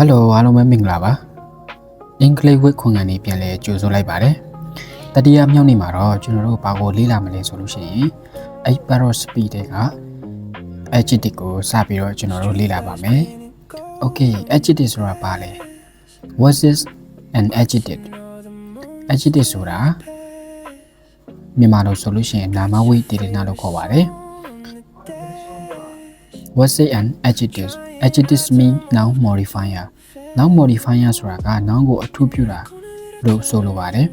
Hello အားလုံးပဲမင်္ဂလာပါအင်္ဂလိပ်ဝတ်ခွန်ကနေပြန်လဲကြိုဆိုလိုက်ပါတယ်တတိယမြောက်နေ့မှာတော့ကျွန်တော်တို့ဘာကိုလေ့လာမလဲဆိုလို့ရှိရင်အဲ့ parrot speed တွေက adjective ကိုစပြီးတော့ကျွန်တော်တို့လေ့လာပါမယ် Okay adjective ဆိုတာဘာလဲ What is an adjective adjective ဆိုတာမြန်မာလိုဆိုလို့ရှိရင်နာမဝိသေသနာလို့ခေါ်ပါတယ် What's an adjective? Adjectives mean noun modifier. Noun modifier ဆိုတာက noun ကိုအထူးပြုတာလို့ဆိုလိုပါတယ်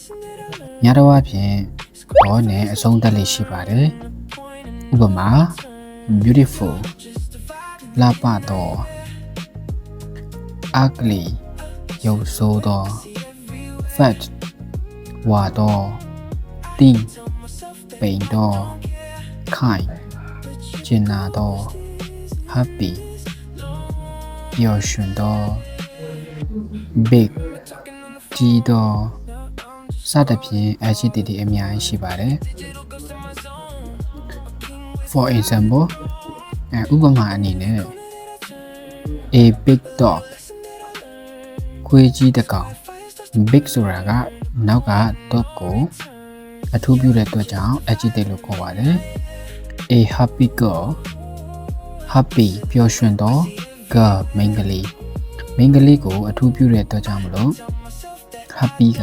။ညတော်အပြင်ဘောနဲ့အဆုံးသက်လေးရှိပါတယ်။ဥပမာ beautiful လှပသော ugly ရုပ်ဆိုးသော fat ဝါသော thin ပိန်သော kindကျင်နာသော happy ပျော်ရွှင်သော big ကြီးသောစသဖြင့် adjective တွေအများကြီးရှိပါတယ် For example ဥပမာအနေနဲ့ a big dog ခွေးကြီးတစ်ကောင် big ဆိုတာကနောက်က dog ကိုအထူးပြုတဲ့အတွက်ကြောင့် adjective လို့ခေါ်ပါတယ် A happy girl happy ပျော်ရွှင်သော girl မိန်းကလေးကိုအထူးပြုတဲ့အတွက်ကြောင့်မလို့ happy က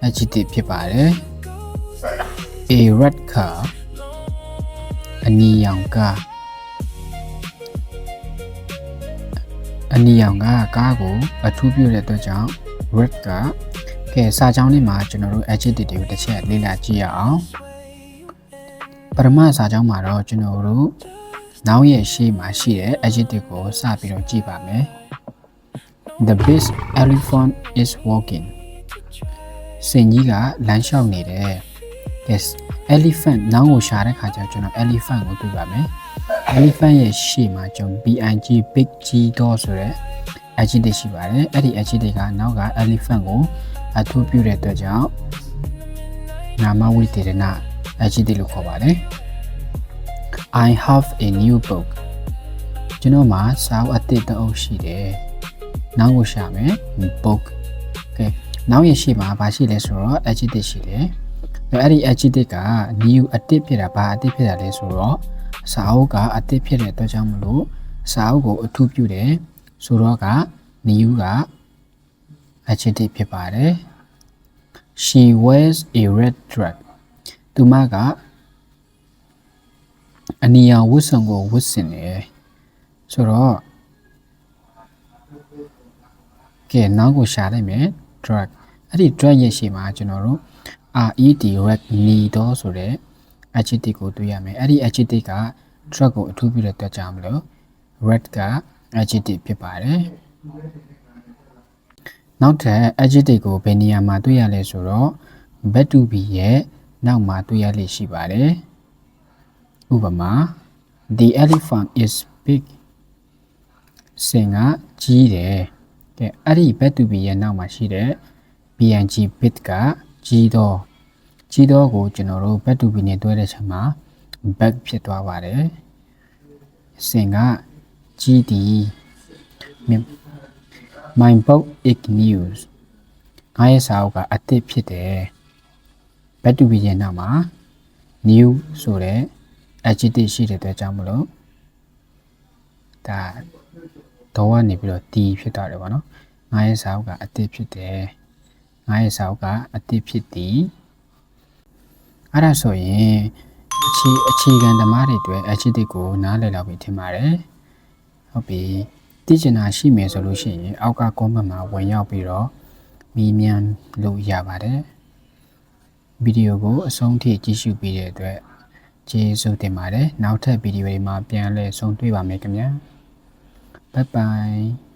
adjective ဖြစ်ပါတယ် A red car အနီရောင်ကားကားကိုအထူးပြုတဲ့အတွက်ကြောင့် red ကကဲစာကြောင်းလေးမှာကျွန်တော်တို့ adjective တွေကိုတစ်ချက်လေ့လာကြည့်ရအောင်ပထမစာကြောင်းမှာတော့ကျွန်တော်တို့နောင်ရဲ့ရှေ့မှာရှိတဲ့ adjective ကိုစပြီးတော့ကြည့်ပါမယ် The big elephant is walking စင်ကြီးကလမ်းလျှောက်နေတယ် Yes elephant နောင်ကိုရှာတဲ့ခါကျကျွန်တော် elephant ကိုတွေ့ပါမယ် elephant ရဲ့ရှေ့မှာကျွန်တော် big big ကြီးတော့ဆိုတဲ့ adjective ရှိပါတယ်အဲ့ဒီ adjective ကနောက်က elephant ကိုအထူးပြုတဲ့အတွက်ကြောင့်နာမဝိသေသနadjective လို့ခေါ်ပါတယ် I have a new book ကျွန်တော်မှာစာအုပ်အသစ်တစ်အုပ်ရှိတယ်နောက်ကိုရှာမယ် book ကဲနောက်ရရှိမှာဘာရှိလဲဆိုတော့ adjective ရှိတယ်အဲ့ဒီ adjective က new အသစ်ဖြစ်တာဘာအသစ်ဖြစ်တာလဲဆိုတော့စာအုပ်ကအသစ်ဖြစ်တဲ့အတွက်ကြောင့်မလို့စာအုပ်ကိုအထူးပြုတယ်ဆိုတော့က new က adjective ဖြစ်ပါတယ် She wears a red dressသူမကအနီရောင်ဝတ်စုံကိုဝတ်ဆင်တယ်ဆိုတော့ကဲနောက်ကိုရှာလိုက်မယ် drag အဲ့ဒီ drag ရဲ့ရှေ့မှာကျွန်တော်တို့ red နီတော့ဆိုတဲ့ adjective ကိုတွေ့ရမယ်အဲ့ဒီ adjective က drag ကိုအထူးပြုတဲ့အတွက်ကြောင့်မလို့ red က adjective ဖြစ်ပါတယ်နောက်ထပ် adjective ကိုဘယ်နေရာမှာတွေ့ရလဲဆိုတော့ verb to be ရဲ့နောက်မှာတွေ့ရလိမ့်ရှိပါတယ်ဥပမာ The elephant is big စင်ကကြီးတယ်ကဲအဲ့ဒီ verb to be ရဲ့နောက်မှာရှိတဲ့ bing big ကကြီးတော့ကိုကျွန်တော်တို့ verb to be နဲ့တွဲတဲ့ချိန်မှာ back ဖြစ်သွားပါတယ်စင်ကကြီးသည် My book is new ငါရဲ့စာအုပ်ကအသစ်ဖြစ်တယ်verb to be ရဲ့နောက်မှာ new ဆိုတဲ့ adjective ရှိတဲ့အတွက်ကြောင့်မလို့ဒါတော့ကနေပြီးတော့ t ဖြစ်သွားတယ်ပေါ့နော်ငါရဲ့စာအုပ်ကအသစ်ဖြစ်တယ်ငါရဲ့စာအုပ်ကအသစ်ဖြစ်သည်အဲ့ဒါဆိုရင်အခြေခံသမားတွေအတွက် adjective ကိုနားလည်လောက်ပြီထင်ပါတယ်ဟုတ်ပြီသိချင်တာရှိမယ်ဆိုလို့ရှိရင်အောက်က comment မှာဝင်ရောက်ပြီးတော့မေးမြန်းလို့ရပါတယ်ဗီဒီယိုကိုအဆုံးထိကြည့်ရှုပြီးတဲ့အတွက်ကျေးဇူးတင်ပါတယ်နောက်ထပ်ဗီဒီယိုတွေမှာပြန်လည်ဆုံတွေ့ပါမယ်ခင်ဗျာ Bye bye